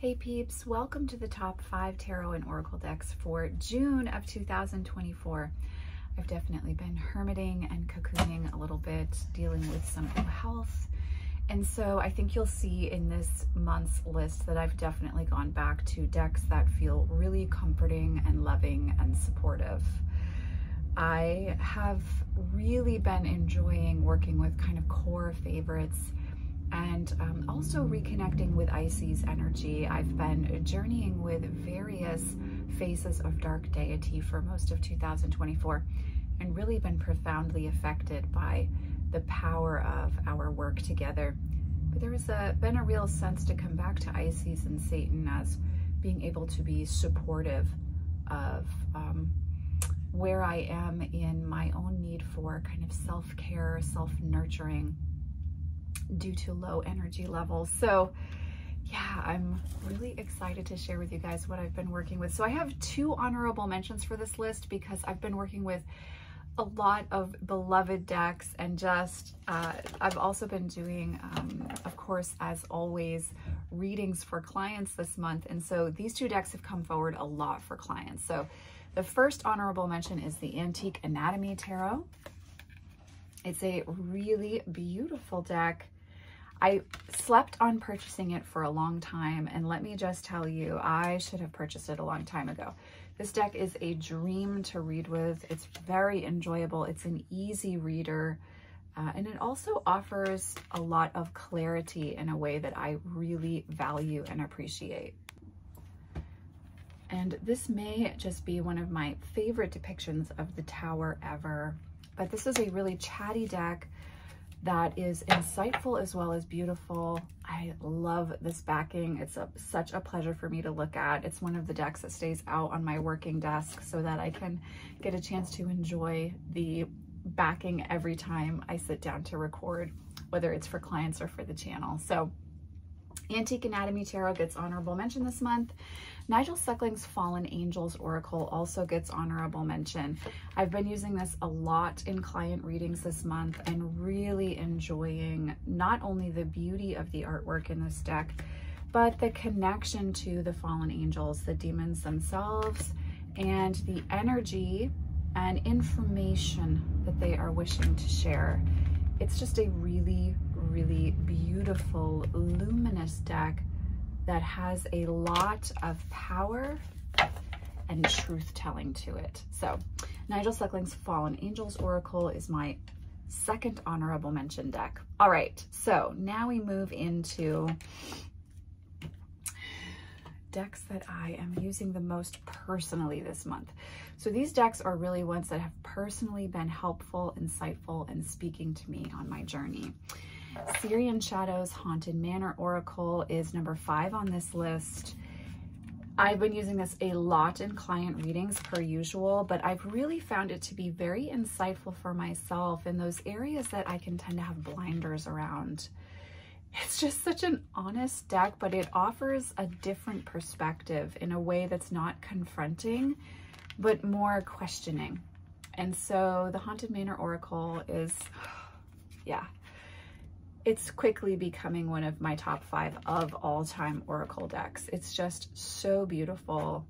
Hey peeps, welcome to the top 5 tarot and oracle decks for June of 2024. I've definitely been hermiting and cocooning a little bit, dealing with some ill health. And so I think you'll see in this month's list that I've definitely gone back to decks that feel really comforting and loving and supportive. I have really been enjoying working with kind of core favorites and also reconnecting with Isis energy. I've been journeying with various faces of dark deity for most of 2024 and really been profoundly affected by the power of our work together. But there has been a real sense to come back to Isis and Satan as being able to be supportive of where I am in my own need for kind of self-care, self-nurturing, due to low energy levels. So yeah, I'm really excited to share with you guys what I've been working with. So I have 2 honorable mentions for this list because I've been working with a lot of beloved decks, and just I've also been doing of course, as always, readings for clients this month, and so these 2 decks have come forward a lot for clients. So the first honorable mention is the Antique Anatomy Tarot. It's a really beautiful deck. I slept on purchasing it for a long time, and let me just tell you, I should have purchased it a long time ago. This deck is a dream to read with. It's very enjoyable. It's an easy reader, and it also offers a lot of clarity in a way that I really value and appreciate. And this may just be one of my favorite depictions of the Tower ever, but this is a really chatty deck that is insightful as well as beautiful. I love this backing. It's such a pleasure for me to look at. It's one of the decks that stays out on my working desk so that I can get a chance to enjoy the backing every time I sit down to record, whether it's for clients or for the channel. So Antique Anatomy Tarot gets honorable mention this month. Nigel Suckling's Fallen Angels Oracle also gets honorable mention. I've been using this a lot in client readings this month and really enjoying not only the beauty of the artwork in this deck, but the connection to the fallen angels, the demons themselves, and the energy and information that they are wishing to share. It's just a really, really beautiful, luminous deck that has a lot of power and truth-telling to it. So Nigel Suckling's Fallen Angels Oracle is my second honorable mention deck. All right, so now we move into decks that I am using the most personally this month. So these decks are really ones that have personally been helpful, insightful, and speaking to me on my journey. Syrian Shadow's Haunted Manor Oracle is number 5 on this list. I've been using this a lot in client readings per usual, but I've really found it to be very insightful for myself in those areas that I can tend to have blinders around. It's just such an honest deck, but it offers a different perspective in a way that's not confronting, but more questioning. And so the Haunted Manor Oracle is, yeah, it's quickly becoming one of my top 5 of all time oracle decks. It's just so beautiful,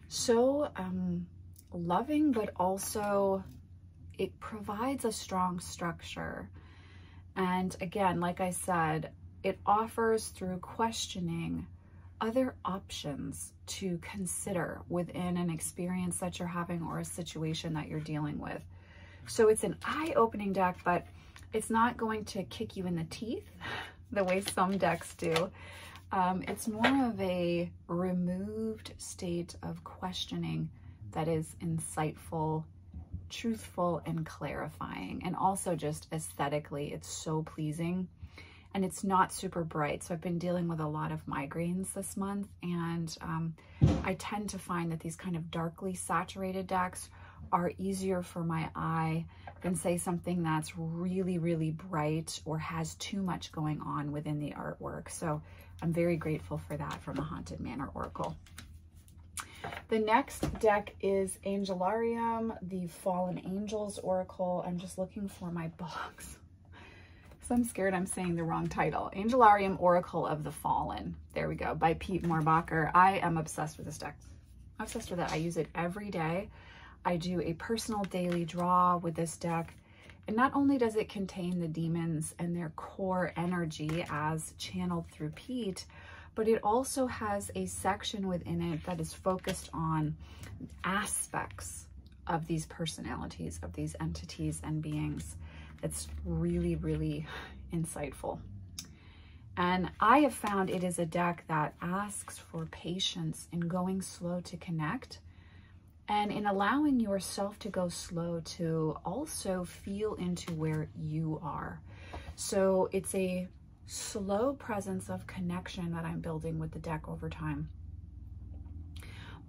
so loving, but also it provides a strong structure. And again, like I said, it offers through questioning other options to consider within an experience that you're having or a situation that you're dealing with. So it's an eye-opening deck, but it's not going to kick you in the teeth the way some decks do. It's more of a removed state of questioning that is insightful, truthful, and clarifying. And also just aesthetically, it's so pleasing. And it's not super bright. So I've been dealing with a lot of migraines this month, and I tend to find that these kind of darkly saturated decks are easier for my eye than say something that's really, really bright or has too much going on within the artwork. So I'm very grateful for that from the Haunted Manor Oracle. The next deck is Angelarium, the Fallen Angels Oracle. I'm just looking for my box. So I'm scared I'm saying the wrong title. Angelarium Oracle of the Fallen. There we go, by Pete Morbacher. I am obsessed with this deck. I'm obsessed with it. I use it every day. I do a personal daily draw with this deck. And not only does it contain the demons and their core energy as channeled through Pete, but it also has a section within it that is focused on aspects of these personalities, of these entities and beings. It's really, really insightful. And I have found it is a deck that asks for patience in going slow to connect, and in allowing yourself to go slow to also feel into where you are. So it's a slow presence of connection that I'm building with the deck over time,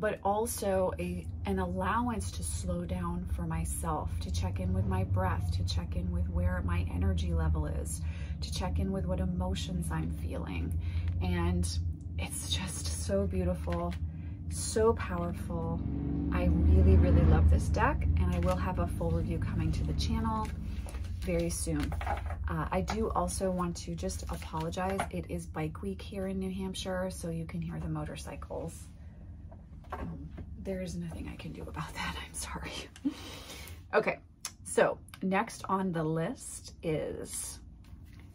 but also an allowance to slow down for myself, to check in with my breath, to check in with where my energy level is, to check in with what emotions I'm feeling. And it's just so beautiful, so powerful. I really, really love this deck, and I will have a full review coming to the channel very soon. I do also want to just apologize. It is bike week here in New Hampshire, so you can hear the motorcycles. There is nothing I can do about that. I'm sorry. Okay, so next on the list is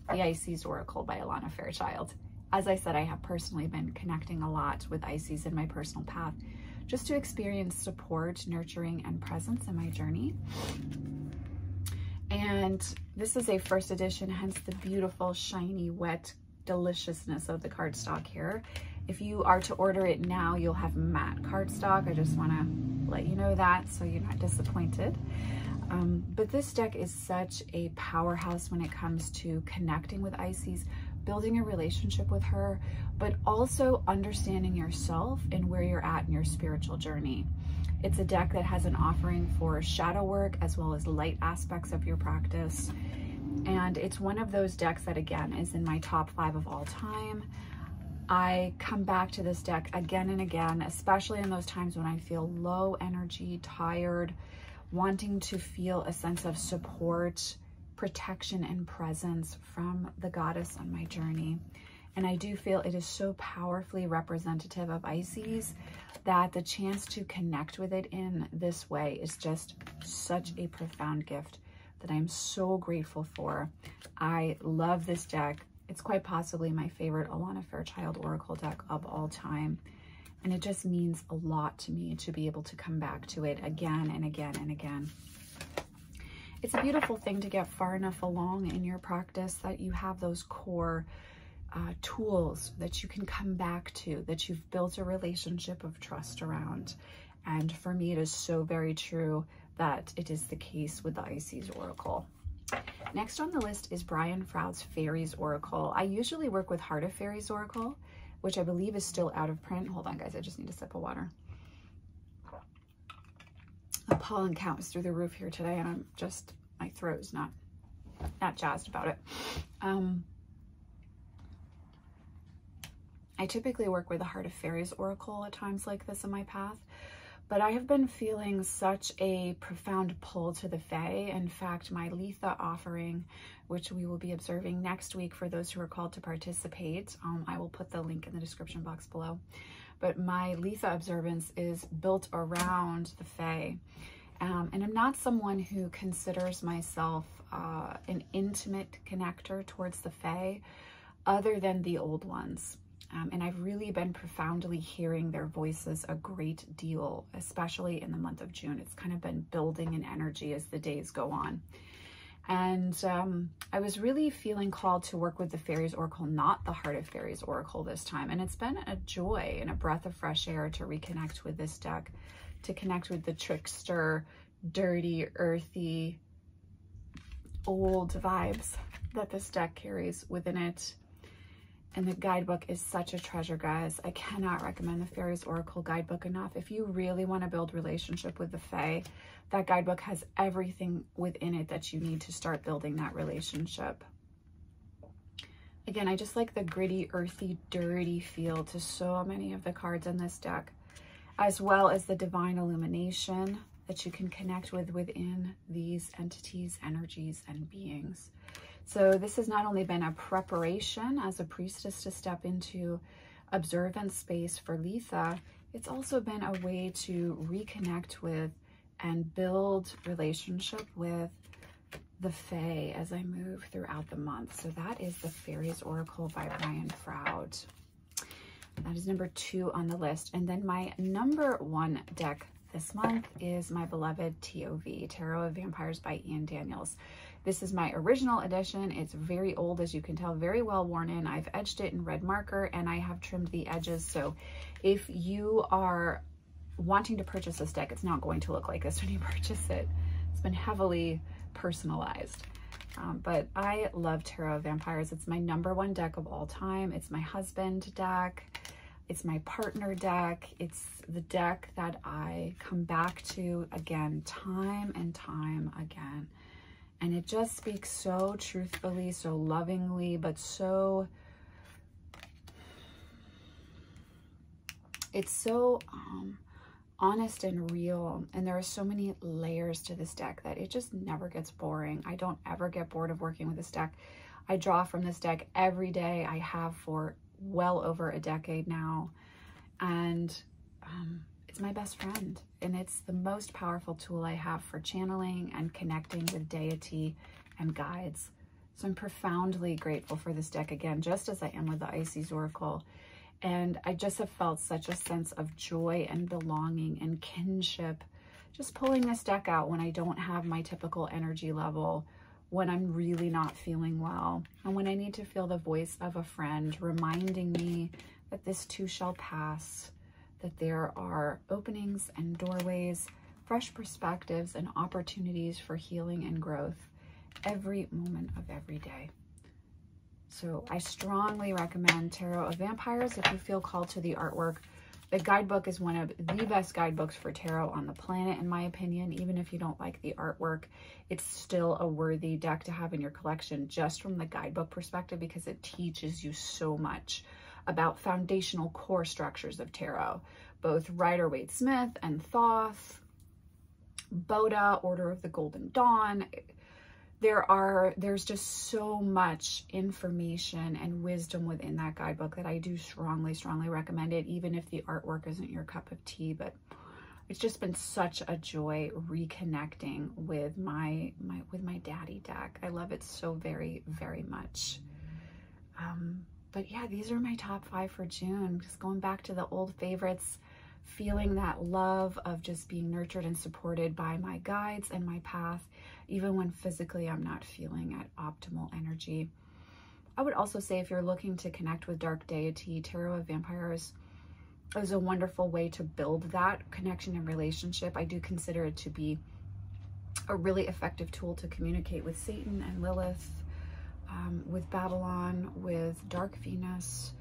the Isis Oracle by Alana Fairchild. As I said, I have personally been connecting a lot with Isis in my personal path, just to experience support, nurturing, and presence in my journey. And this is a first edition, hence the beautiful, shiny, wet deliciousness of the cardstock here. If you are to order it now, you'll have matte cardstock. I just want to let you know that so you're not disappointed. But this deck is such a powerhouse when it comes to connecting with Isis, building a relationship with her, but also understanding yourself and where you're at in your spiritual journey. It's a deck that has an offering for shadow work as well as light aspects of your practice. And it's one of those decks that, again, is in my top 5 of all time. I come back to this deck again and again, especially in those times when I feel low energy, tired, wanting to feel a sense of support, protection, and presence from the goddess on my journey. And I do feel it is so powerfully representative of Isis that the chance to connect with it in this way is just such a profound gift that I'm so grateful for. I love this deck. It's quite possibly my favorite Alana Fairchild Oracle deck of all time. And it just means a lot to me to be able to come back to it again and again and again. It's a beautiful thing to get far enough along in your practice that you have those core tools that you can come back to, that you've built a relationship of trust around. And for me, it is so very true that it is the case with the Isis Oracle. Next on the list is Brian Froud's Fairies Oracle. I usually work with Heart of Fairies Oracle, which I believe is still out of print. Hold on, guys, I just need a sip of water. The pollen count was through the roof here today, and I'm just, my throat is not jazzed about it. I typically work with the Heart of Fairies Oracle at times like this in my path, but I have been feeling such a profound pull to the Fae. In fact, my Litha offering, which we will be observing next week for those who are called to participate, I will put the link in the description box below. But my Litha observance is built around the Fae. And I'm not someone who considers myself an intimate connector towards the Fae, other than the old ones. And I've really been profoundly hearing their voices a great deal, especially in the month of June. It's kind of been building in energy as the days go on. And I was really feeling called to work with the Fairies Oracle, not the Heart of Fairies Oracle this time. And it's been a joy and a breath of fresh air to reconnect with this deck, to connect with the trickster, dirty, earthy, old vibes that this deck carries within it. And the guidebook is such a treasure, guys. I cannot recommend the Fairies Oracle guidebook enough. If you really want to build relationship with the Fae, that guidebook has everything within it that you need to start building that relationship. Again, I just like the gritty, earthy, dirty feel to so many of the cards in this deck, as well as the divine illumination that you can connect with within these entities, energies, and beings. So this has not only been a preparation as a priestess to step into observance space for Litha, it's also been a way to reconnect with and build relationship with the Fae as I move throughout the month. So that is the Fairies Oracle by Brian Froud. That is number 2 on the list. And then my number 1 deck this month is my beloved TOV, Tarot of Vampires by Ian Daniels. This is my original edition. It's very old, as you can tell, very well worn in. I've edged it in red marker and I have trimmed the edges. So if you are wanting to purchase this deck, it's not going to look like this when you purchase it. It's been heavily personalized. But I love Tarot of Vampires. It's my number 1 deck of all time. It's my husband deck. It's my partner deck. It's the deck that I come back to again, time and time again. And it just speaks so truthfully, so lovingly, but so, it's so honest and real. And there are so many layers to this deck that it just never gets boring. I don't ever get bored of working with this deck. I draw from this deck every day. I have for well over a decade now. And it's my best friend. And it's the most powerful tool I have for channeling and connecting with deity and guides. So I'm profoundly grateful for this deck again, just as I am with the Isis Oracle. And I just have felt such a sense of joy and belonging and kinship, just pulling this deck out when I don't have my typical energy level, when I'm really not feeling well, and when I need to feel the voice of a friend reminding me that this too shall pass, that there are openings and doorways, fresh perspectives and opportunities for healing and growth every moment of every day. So I strongly recommend Tarot of Vampires if you feel called to the artwork. The guidebook is one of the best guidebooks for tarot on the planet, in my opinion. Even if you don't like the artwork, it's still a worthy deck to have in your collection just from the guidebook perspective, because it teaches you so much about foundational core structures of tarot, both Rider-Waite-Smith and Thoth, Boda, Order of the Golden Dawn. There's just so much information and wisdom within that guidebook that I do strongly recommend it, even if the artwork isn't your cup of tea. But it's just been such a joy reconnecting with my daddy deck. I love it so very, very much. But yeah, these are my top 5 for June. Just going back to the old favorites, feeling that love of just being nurtured and supported by my guides and my path, even when physically I'm not feeling at optimal energy. I would also say if you're looking to connect with dark deity, Tarot of Vampires is a wonderful way to build that connection and relationship. I do consider it to be a really effective tool to communicate with Satan and Lilith, with Babylon, with Dark Venus,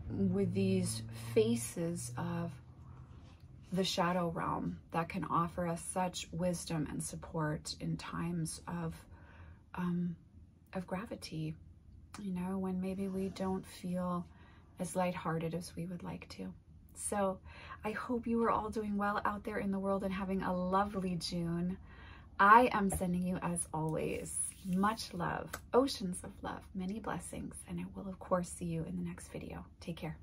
with these faces of the shadow realm that can offer us such wisdom and support in times of gravity, you know, when maybe we don't feel as lighthearted as we would like to. So I hope you are all doing well out there in the world and having a lovely June. I am sending you, as always, much love, oceans of love, many blessings, and I will of course see you in the next video. Take care.